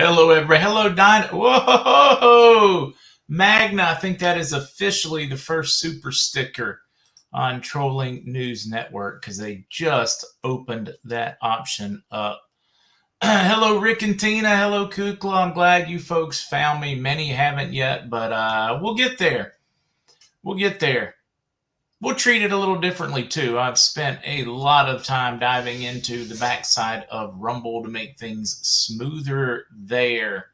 Hello, everybody. Hello, Don. Whoa! Magna, I think that is officially the first super sticker on Trolling News Network because they just opened that option up. Hello, Rick and Tina. Hello, Kukla. I'm glad you folks found me. Many haven't yet, but we'll get there. We'll get there. We'll treat it a little differently, too. I've spent a lot of time diving into the backside of Rumble to make things smoother there.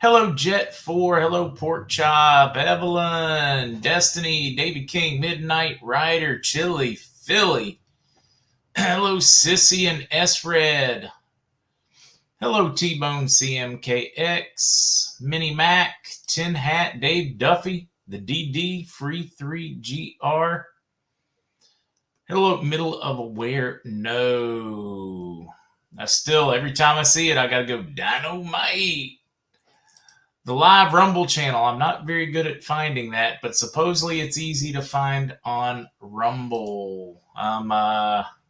Hello, Jet4. Hello, Pork Chop. Evelyn. Destiny. David King. Midnight Rider. Chili. Philly. Hello, Sissy and S-Red. Hello, T-Bone CMKX. Mini Mac. Tin Hat. Dave Duffy. The DD Free 3GR. Hello, Middle of Aware. No. I still, every time I see it, I got to go Dynamite. The live Rumble channel. I'm not very good at finding that, but supposedly it's easy to find on Rumble.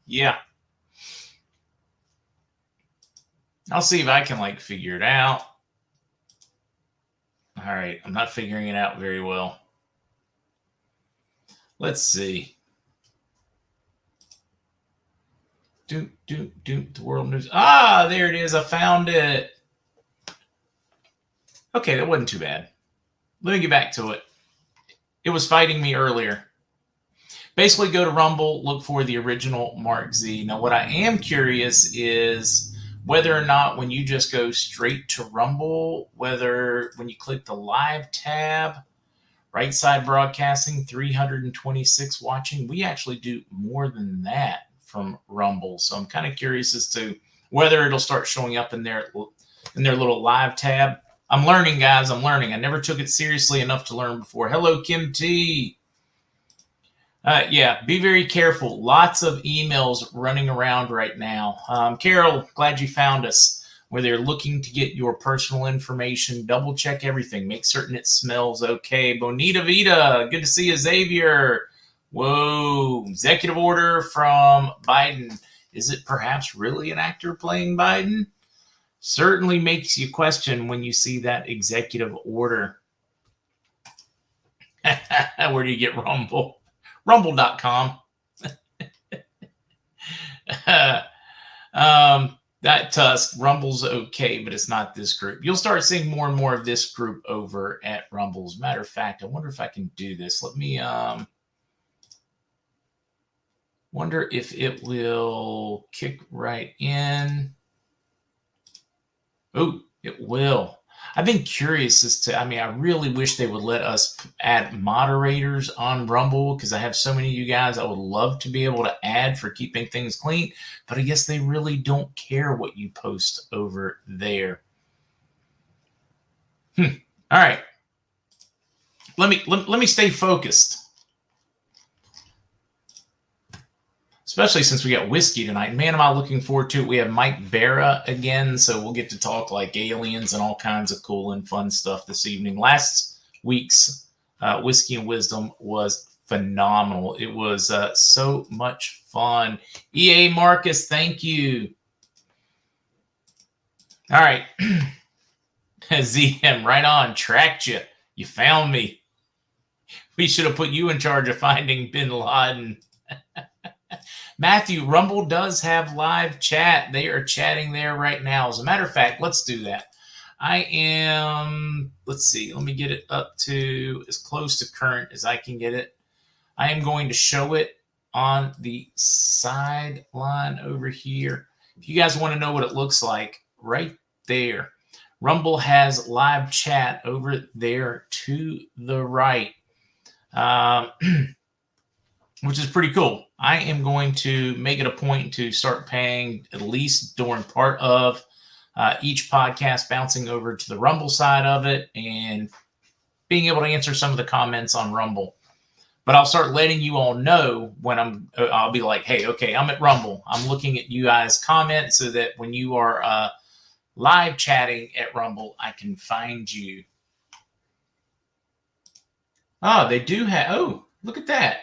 Yeah. I'll see if I can figure it out. All right, I'm not figuring it out very well. Let's see. The world news. Ah, there it is. I found it. Okay, that wasn't too bad. Let me get back to it. It was fighting me earlier. Basically, go to Rumble, look for the original Mark Z. Now, what I am curious is whether or not when you just go straight to Rumble, whether when you click the live tab, right side broadcasting, 326 watching, we actually do more than that from Rumble. So I'm kind of curious as to whether it'll start showing up in their little live tab. I'm learning, guys. I'm learning. I never took it seriously enough to learn before. Hello, Kim T. Yeah, be very careful. Lots of emails running around right now. Carol, glad you found us. Where they're looking to get your personal information, double check everything. Make certain it smells okay. Bonita Vita, good to see you, Xavier. Whoa, executive order from Biden. Is it perhaps really an actor playing Biden? Certainly makes you question when you see that executive order. Where do you get Rumble? Rumble.com. That Tusk, Rumble's okay, but it's not this group. You'll start seeing more and more of this group over at Rumble. As a matter of fact, I wonder if I can do this. Let me wonder if it will kick right in. Oh, it will. I've been curious as to, I really wish they would let us add moderators on Rumble because I have so many of you guys I would love to be able to add for keeping things clean, but I guess they really don't care what you post over there. All right. Let me stay focused. Especially since we got whiskey tonight. Man, am I looking forward to it. We have Mike Barra again, so we'll get to talk like aliens and all kinds of cool and fun stuff this evening. Last week's Whiskey and Wisdom was phenomenal. It was so much fun. EA Marcus, thank you. All right. ZM, right on. Tracked you. You found me. We should have put you in charge of finding Bin Laden. Matthew, Rumble does have live chat. They are chatting there right now. As a matter of fact, let's do that. Let's see, let me get it up to as close to current as I can get it. I am going to show it on the sideline over here. If you guys want to know what it looks like, right there. Rumble has live chat over there to the right, which is pretty cool. I am going to make it a point to start paying at least during part of each podcast, bouncing over to the Rumble side of it and being able to answer some of the comments on Rumble. But I'll start letting you all know when I'll be like, hey, okay, I'm at Rumble. I'm looking at you guys' comments so that when you are live chatting at Rumble, I can find you. Oh, they do have, oh, look at that.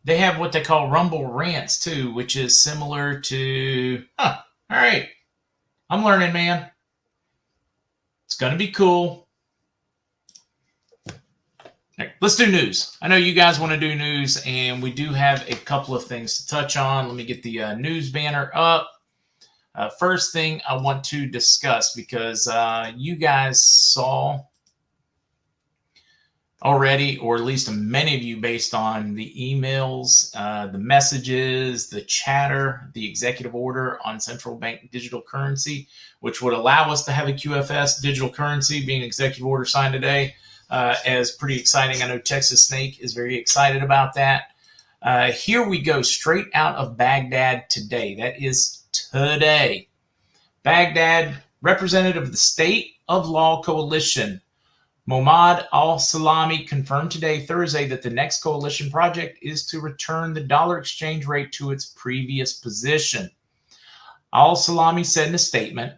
They have what they call Rumble Rants, too, which is similar to... All right. I'm learning, man. It's going to be cool. All right, let's do news. I know you guys want to do news, and we do have a couple of things to touch on. Let me get the news banner up. First thing I want to discuss, because you guys saw already, or at least many of you, based on the emails, the messages, the chatter, the executive order on central bank digital currency, which would allow us to have a QFS digital currency, being an executive order signed today, as pretty exciting. I know Texas Snake is very excited about that. Here we go, straight out of Baghdad today. That is today. Baghdad, representative of the State of Law Coalition, Mohammad al-Salami, confirmed today, Thursday, that the next coalition project is to return the dollar exchange rate to its previous position. Al-Salami said in a statement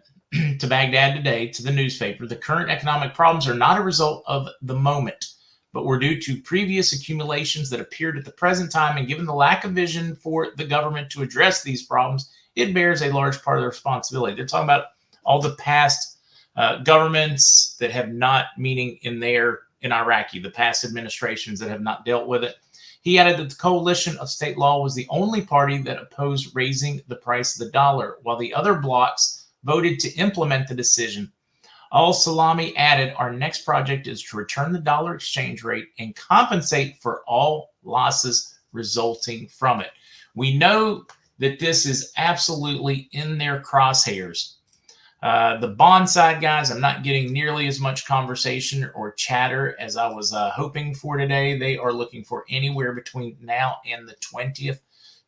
to Baghdad today, to the newspaper, the current economic problems are not a result of the moment, but were due to previous accumulations that appeared at the present time, and given the lack of vision for the government to address these problems, it bears a large part of the responsibility. They're talking about all the past governments that have not, meaning in Iraqi, the past administrations that have not dealt with it. He added that the coalition of state law was the only party that opposed raising the price of the dollar, while the other blocs voted to implement the decision. Al-Salami added, our next project is to return the dollar exchange rate and compensate for all losses resulting from it. We know that this is absolutely in their crosshairs. The bond side guys, I'm not getting nearly as much conversation or chatter as I was hoping for today. They are looking for anywhere between now and the 20th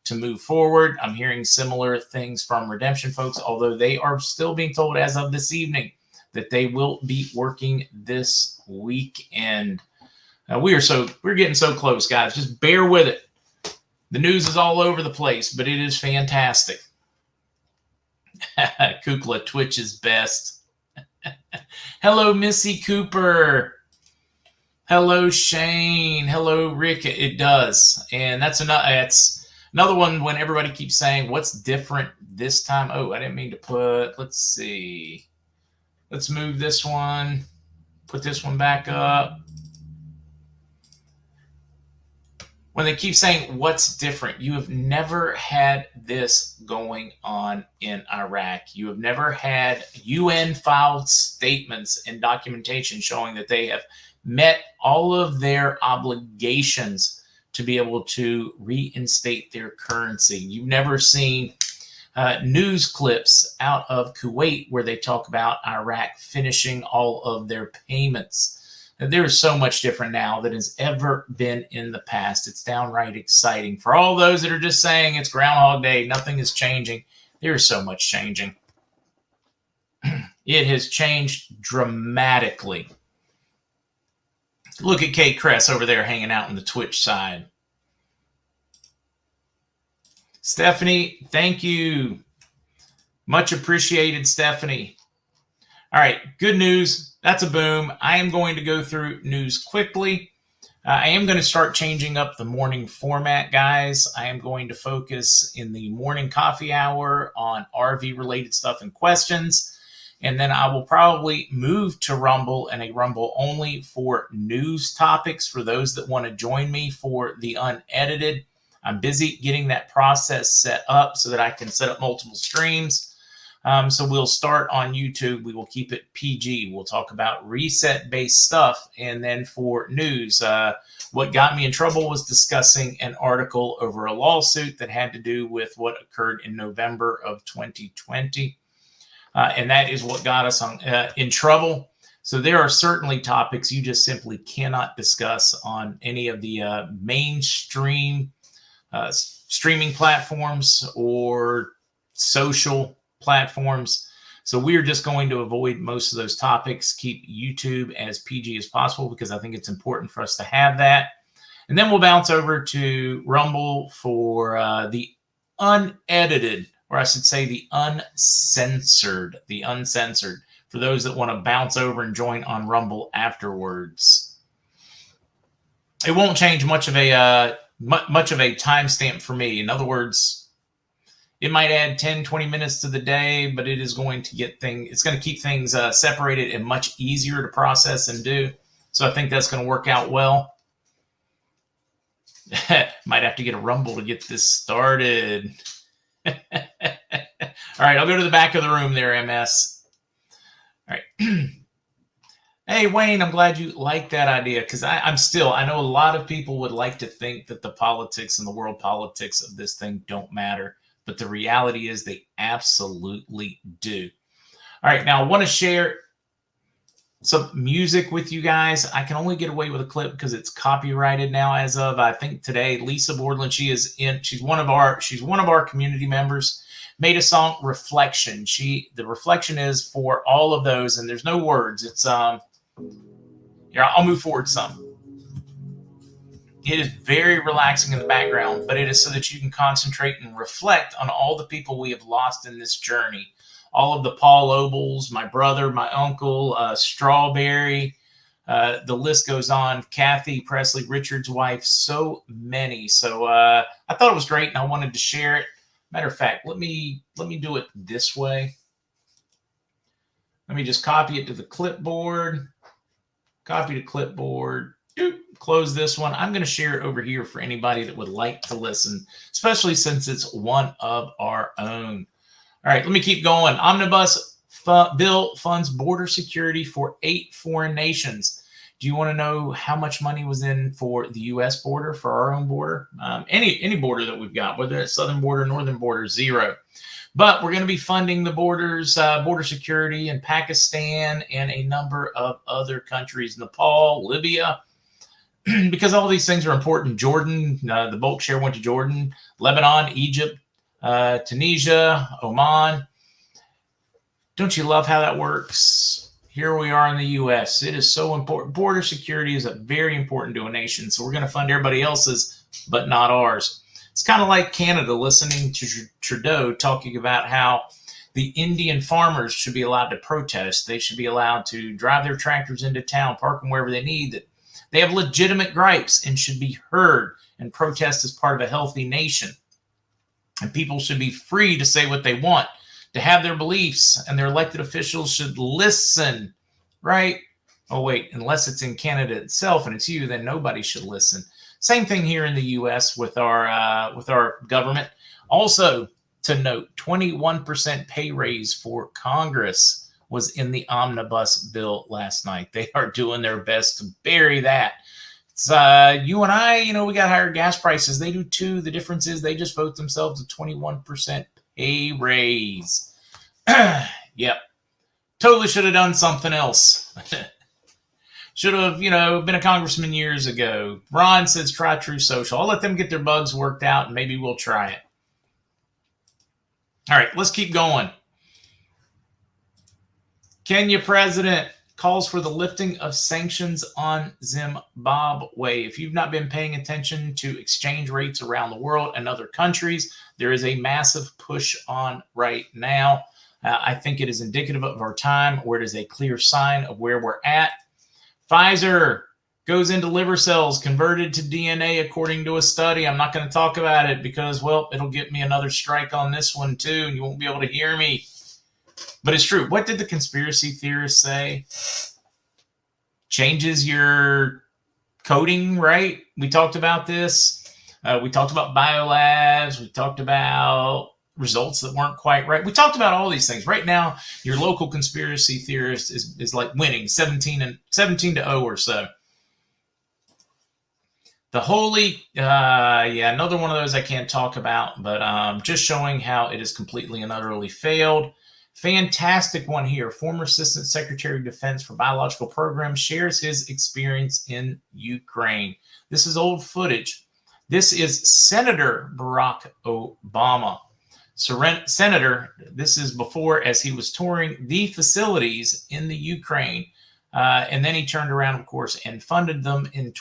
to move forward. I'm hearing similar things from redemption folks, although they are still being told as of this evening that they will be working this weekend. We're getting so close, guys. Just bear with it. The news is all over the place, but it is fantastic. Kukla, Twitch is best. Hello, Missy Cooper. Hello, Shane. Hello, Rick. It does. And that's another one when everybody keeps saying, what's different this time? Oh, I didn't mean to put, let's see. Let's move this one. Put this one back up. When they keep saying, what's different? You have never had this going on in Iraq. You have never had UN-filed statements and documentation showing that they have met all of their obligations to be able to reinstate their currency. You've never seen news clips out of Kuwait where they talk about Iraq finishing all of their payments. There is so much different now than has ever been in the past. It's downright exciting. For all those that are just saying it's Groundhog Day, nothing is changing, there is so much changing. It has changed dramatically. Look at Kate Kress over there hanging out on the Twitch side. Stephanie, thank you. Much appreciated, Stephanie. All right, good news. That's a boom. I am going to go through news quickly. I am going to start changing up the morning format, guys. I am going to focus in the morning coffee hour on RV-related stuff and questions. And then I will probably move to Rumble and a Rumble only for news topics for those that want to join me for the unedited. I'm busy getting that process set up so that I can set up multiple streams. So we'll start on YouTube. We will keep it PG. We'll talk about reset-based stuff. And then for news, what got me in trouble was discussing an article over a lawsuit that had to do with what occurred in November of 2020. And that is what got us in trouble. So there are certainly topics you just simply cannot discuss on any of the mainstream streaming platforms or social platforms. So we're just going to avoid most of those topics, keep YouTube as PG as possible, because I think it's important for us to have that. And then we'll bounce over to Rumble for the unedited, or I should say the uncensored, for those that want to bounce over and join on Rumble afterwards. It won't change much of a timestamp for me. In other words, It might add 10, 20 minutes to the day, but it is going to it's going to keep things separated and much easier to process and do. So I think that's going to work out well. Might have to get a Rumble to get this started. All right, I'll go to the back of the room there, MS. All right. Hey, Wayne, I'm glad you like that idea, because I know a lot of people would like to think that the politics and the world politics of this thing don't matter, but the reality is they absolutely do. All right, now I want to share some music with you guys. I can only get away with a clip because it's copyrighted now as of, I think, today. Lisa Bordland, she's one of our community members, made a song, Reflection. The reflection is for all of those, and there's no words. It's here, I'll move forward some. It is very relaxing in the background, but it is so that you can concentrate and reflect on all the people we have lost in this journey. All of the Paul Obles, my brother, my uncle, Strawberry, the list goes on. Kathy Presley, Richard's wife, so many. So I thought it was great, and I wanted to share it. Matter of fact, let me do it this way. Let me just copy it to the clipboard. Copy to clipboard. Close this one. I'm going to share it over here for anybody that would like to listen, especially since it's one of our own. All right, let me keep going. Omnibus bill funds border security for 8 foreign nations. Do you want to know how much money was in for the U.S. border, for our own border? Any border that we've got, whether it's southern border, northern border, zero. But we're going to be funding the border security in Pakistan and a number of other countries, Nepal, Libya, because all these things are important. Jordan, the bulk share went to Jordan, Lebanon, Egypt, Tunisia, Oman. Don't you love how that works? Here we are in the U.S. It is so important. Border security is very important to a nation. So we're going to fund everybody else's, but not ours. It's kind of like Canada listening to Trudeau talking about how the Indian farmers should be allowed to protest. They should be allowed to drive their tractors into town, park them wherever they need. That they have legitimate gripes and should be heard, and protest is part of a healthy nation. And people should be free to say what they want, to have their beliefs, and their elected officials should listen, right? Oh, wait, unless it's in Canada itself and it's you, then nobody should listen. Same thing here in the U.S. with our government. Also, to note, 21% pay raise for Congress was in the omnibus bill last night. They are doing their best to bury that. It's, you and I, we got higher gas prices. They do too. The difference is they just vote themselves a 21% pay raise. Yep. Totally should have done something else. Should have, been a congressman years ago. Ron says, try Truth Social. I'll let them get their bugs worked out, and maybe we'll try it. All right, let's keep going. Kenya president calls for the lifting of sanctions on Zimbabwe. If you've not been paying attention to exchange rates around the world and other countries, there is a massive push on right now. I think it is indicative of our time, or it is a clear sign of where we're at. Pfizer goes into liver cells converted to DNA, according to a study. I'm not going to talk about it because, well, it'll get me another strike on this one too, and you won't be able to hear me. But it's true. What did the conspiracy theorists say? Changes your coding, right? We talked about this. We talked about biolabs. We talked about results that weren't quite right. We talked about all these things. Right now, your local conspiracy theorist is like winning 17-0 or so. The holy, another one of those I can't talk about, but just showing how it is completely and utterly failed. Fantastic one here. Former Assistant Secretary of Defense for Biological Programs shares his experience in Ukraine. This is old footage. This is Senator Barack Obama. Senator, this is before, as he was touring the facilities in the Ukraine. And then he turned around, of course, and funded them in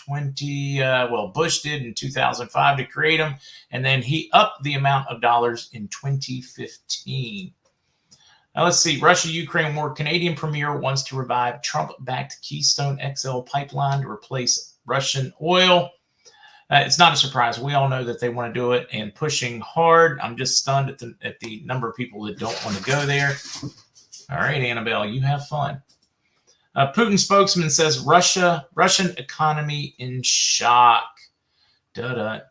Bush did in 2005 to create them. And then he upped the amount of dollars in 2015. Now, let's see. Russia-Ukraine war. Canadian premier wants to revive Trump-backed Keystone XL pipeline to replace Russian oil. It's not a surprise. We all know that they want to do it and pushing hard. I'm just stunned at the number of people that don't want to go there. All right, Annabelle, you have fun. Putin spokesman says Russian economy in shock. More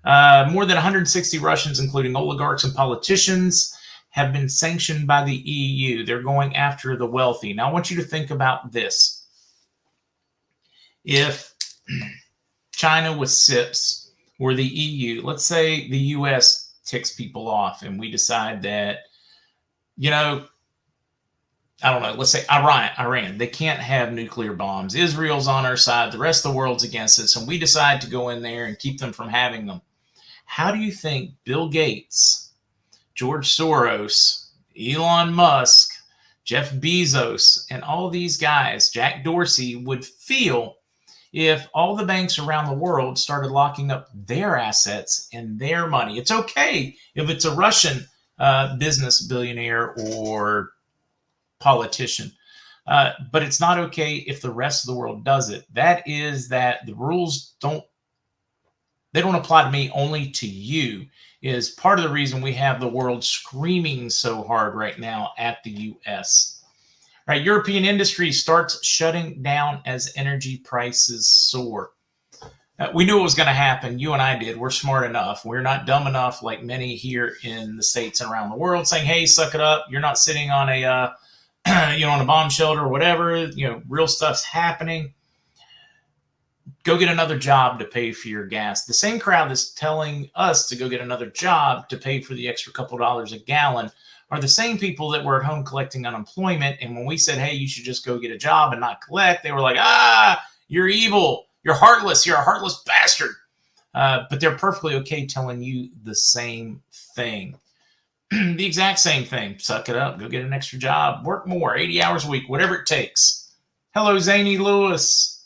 than 160 Russians, including oligarchs and politicians, have been sanctioned by the EU. They're going after the wealthy. Now, I want you to think about this. If China was SIPS or the EU, let's say the US ticks people off and we decide that, I don't know, let's say Iran, they can't have nuclear bombs. Israel's on our side. The rest of the world's against us. And we decide to go in there and keep them from having them. How do you think Bill Gates, George Soros, Elon Musk, Jeff Bezos, and all these guys, Jack Dorsey, would feel if all the banks around the world started locking up their assets and their money? It's okay if it's a Russian business billionaire or politician, but it's not okay if the rest of the world does it. That is that the rules don't apply to me, only to you, is part of the reason we have the world screaming so hard right now at the US. Right, European industry starts shutting down as energy prices soar. We knew it was going to happen. You and I did. We're smart enough. We're not dumb enough like many here in the States and around the world saying, hey, suck it up. You're not sitting on a on a bomb shelter or whatever. Real stuff's happening. Go get another job to pay for your gas. The same crowd that's telling us to go get another job to pay for the extra couple dollars a gallon are the same people that were at home collecting unemployment. And when we said, hey, you should just go get a job and not collect, they were like, you're evil. You're heartless. You're a heartless bastard. But they're perfectly okay telling you the same thing. The exact same thing. Suck it up. Go get an extra job. Work more. 80 hours a week. Whatever it takes. Hello, Zany Lewis.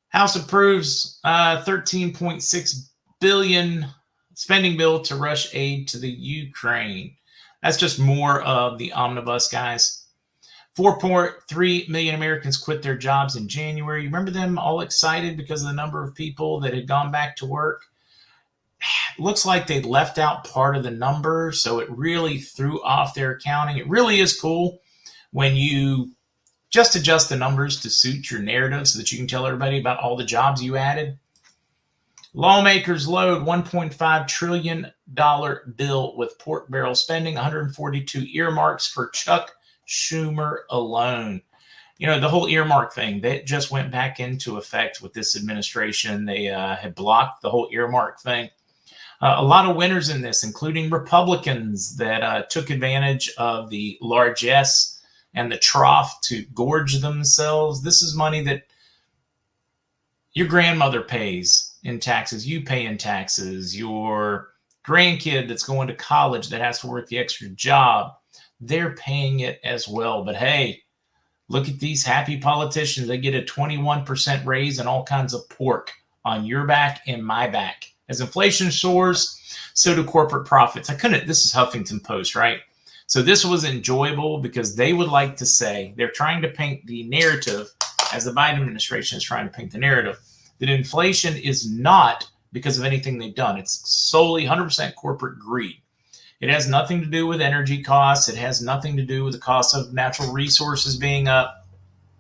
House approves $13.6 billion spending bill to rush aid to the Ukraine. That's just more of the omnibus, guys. 4.3 million Americans quit their jobs in January. You remember them all excited because of the number of people that had gone back to work? Looks like they left out part of the number, so it really threw off their accounting. It really is cool when you just adjust the numbers to suit your narrative so that you can tell everybody about all the jobs you added. Lawmakers load $1.5 trillion bill with pork barrel spending, 142 earmarks for Chuck Schumer alone. The whole earmark thing, that just went back into effect with this administration. They had blocked the whole earmark thing. A lot of winners in this, including Republicans that took advantage of the largesse and the trough to gorge themselves. This is money that your grandmother pays in taxes, you pay in taxes, your grandkid that's going to college that has to work the extra job, they're paying it as well. But hey, look at these happy politicians. They get a 21% raise and all kinds of pork on your back and my back. As inflation soars, so do corporate profits. This is Huffington Post, right? So this was enjoyable because they would like to say, they're trying to paint the narrative, as the Biden administration is trying to paint the narrative, that inflation is not because of anything they've done. It's solely 100% corporate greed. It has nothing to do with energy costs. It has nothing to do with the cost of natural resources being up.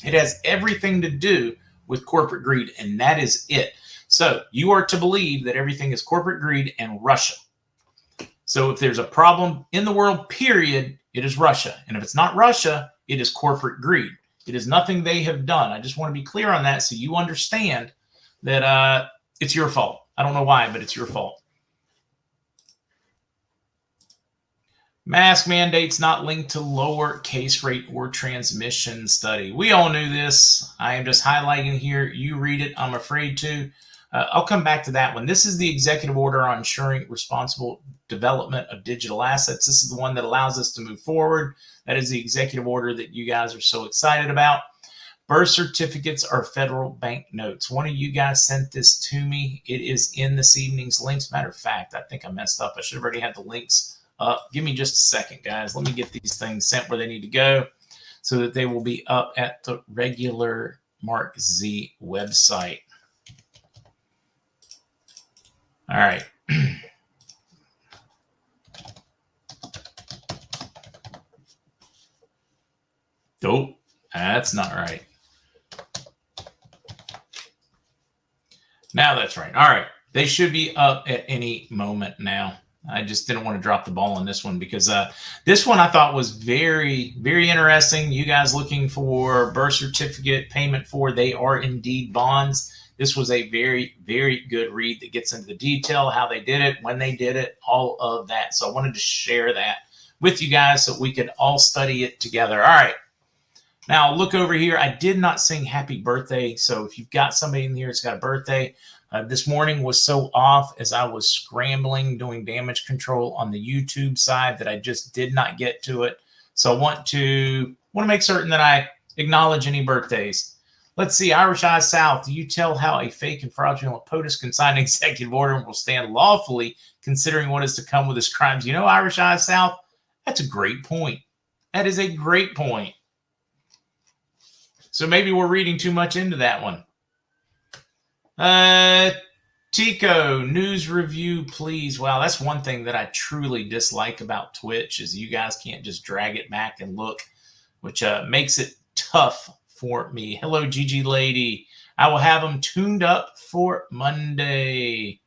It has everything to do with corporate greed, and that is it. So you are to believe that everything is corporate greed and Russia. So if there's a problem in the world, period, it is Russia. And if it's not Russia, it is corporate greed. It is nothing they have done. I just want to be clear on that so you understand that it's your fault. I don't know why, but it's your fault. Mask mandates not linked to lower case rate or transmission study. We all knew this. I am just highlighting here. You read it. I'm afraid to. I'll come back to that one. This is the executive order on ensuring responsible development of digital assets. This is the one that allows us to move forward. That is the executive order that you guys are so excited about. Birth certificates are federal bank notes. One of you guys sent this to me. It is in this evening's links. Matter of fact, I think I messed up. I should have already had the links up. Give me just a second, guys. Let me get these things sent where they need to go so that they will be up at the regular Mark Z website. All right. Nope, that's not right. Now that's right. All right. They should be up at any moment now. I just didn't want to drop the ball on this one because this one I thought was very, very interesting. You guys looking for birth certificate payment for, they are indeed bonds. This was a very, very good read that gets into the detail, how they did it, when they did it, all of that. So I wanted to share that with you guys so we could all study it together. All right. Now, look over here. I did not sing happy birthday. So if you've got somebody in here that's got a birthday, this morning was so off as I was scrambling, doing damage control on the YouTube side that I just did not get to it. So I want to make certain that I acknowledge any birthdays. Let's see. Irish Eye South, do you tell how a fake and fraudulent POTUS can sign an executive order and will stand lawfully considering what is to come with his crimes? You know, Irish Eye South, that's a great point. That is a great point. So maybe we're reading too much into that one. Tico, news review, please. Wow, that's one thing that I truly dislike about Twitch is you guys can't just drag it back and look, which makes it tough for me. Hello, Gigi Lady. I will have them tuned up for Monday.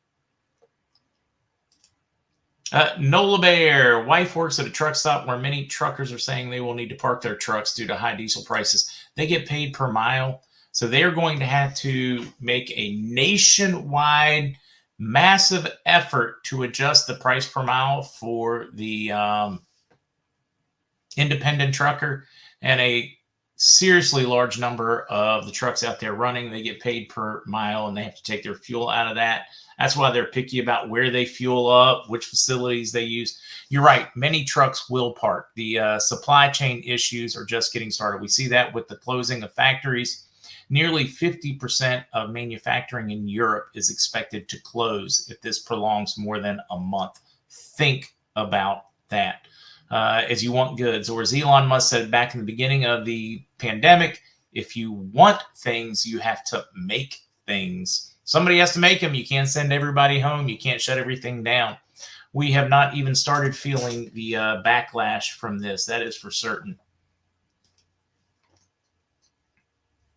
Nola Bear, wife works at a truck stop where many truckers are saying they will need to park their trucks due to high diesel prices. They get paid per mile. So they are going to have to make a nationwide massive effort to adjust the price per mile for the independent trucker, and a seriously large number of the trucks out there running, they get paid per mile and they have to take their fuel out of that. That's why they're picky about where they fuel up, which facilities they use. You're right. Many trucks will park. The supply chain issues are just getting started. We see that with the closing of factories. Nearly 50% of manufacturing in Europe is expected to close if this prolongs more than a month. Think about that. As you want goods, or as Elon Musk said back in the beginning of the pandemic, if you want things, you have to make things. Somebody has to make them. You can't send everybody home. You can't shut everything down. We have not even started feeling the backlash from this. That is for certain.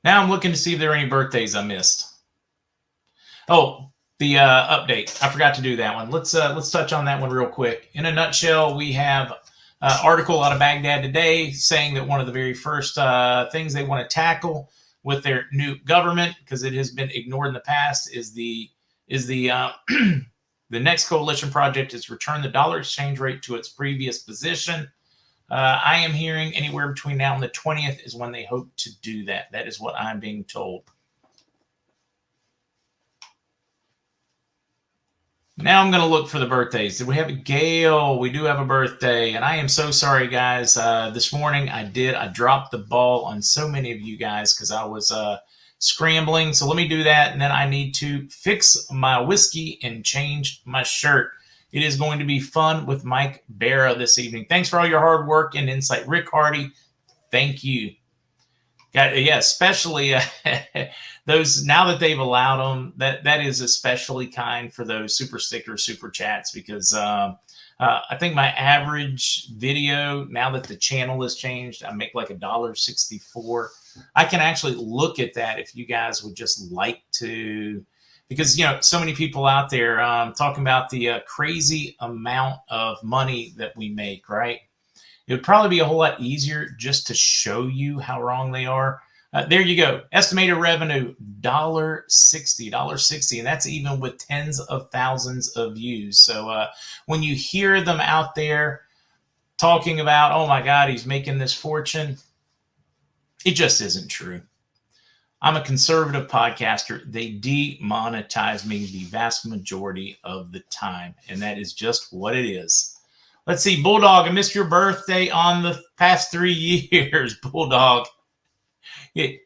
Now I'm looking to see if there are any birthdays I missed. Oh, the update. I forgot to do that one. Let's touch on that one real quick. In a nutshell, we have an article out of Baghdad today saying that one of the very first things they want to tackle with their new government, because it has been ignored in the past, is the the next coalition project is return the dollar exchange rate to its previous position. I am hearing anywhere between now and the 20th is when they hope to do that. That is what I'm being told. Now I'm going to look for the birthdays. Did we have a Gail? We do have a birthday. And I am so sorry, guys. This morning I dropped the ball on so many of you guys because I was scrambling. So let me do that. And then I need to fix my whiskey and change my shirt. It is going to be fun with Mike Barra this evening. Thanks for all your hard work and insight. Rick Hardy, thank you. Yeah, especially those, now that they've allowed them, that is especially kind for those super stickers, super chats, because I think my average video, now that the channel has changed, I make like $1.64. I can actually look at that if you guys would just like to, because, you know, so many people out there talking about the crazy amount of money that we make, right? It would probably be a whole lot easier just to show you how wrong they are. There you go. Estimated revenue, $1.60, and that's even with tens of thousands of views. So when you hear them out there talking about, oh my God, he's making this fortune, it just isn't true. I'm a conservative podcaster. They demonetize me the vast majority of the time, and that is just what it is. Let's see, Bulldog, I missed your birthday on the past 3 years, Bulldog.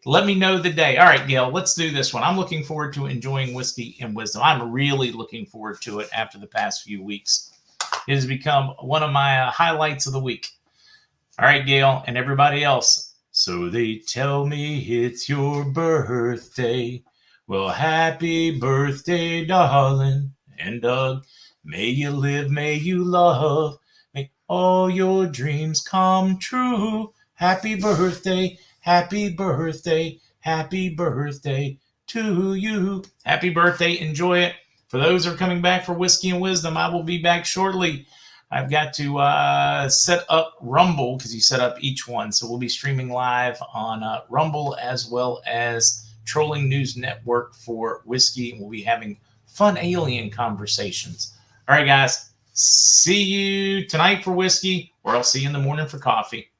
Let me know the day. All right, Gail, let's do this one. I'm looking forward to enjoying whiskey and wisdom. I'm really looking forward to it after the past few weeks. It has become one of my highlights of the week. All right, Gail, and everybody else. So they tell me it's your birthday. Well, happy birthday, darling. and Doug. May you live, may you love, may all your dreams come true. Happy birthday, happy birthday, happy birthday to you. Happy birthday, enjoy it. For those who are coming back for Whiskey and Wisdom, I will be back shortly. I've got to set up Rumble because you set up each one. So we'll be streaming live on Rumble as well as Trolling News Network for Whiskey. We'll be having fun alien conversations. All right, guys. See you tonight for Whiskey, or I'll see you in the morning for coffee.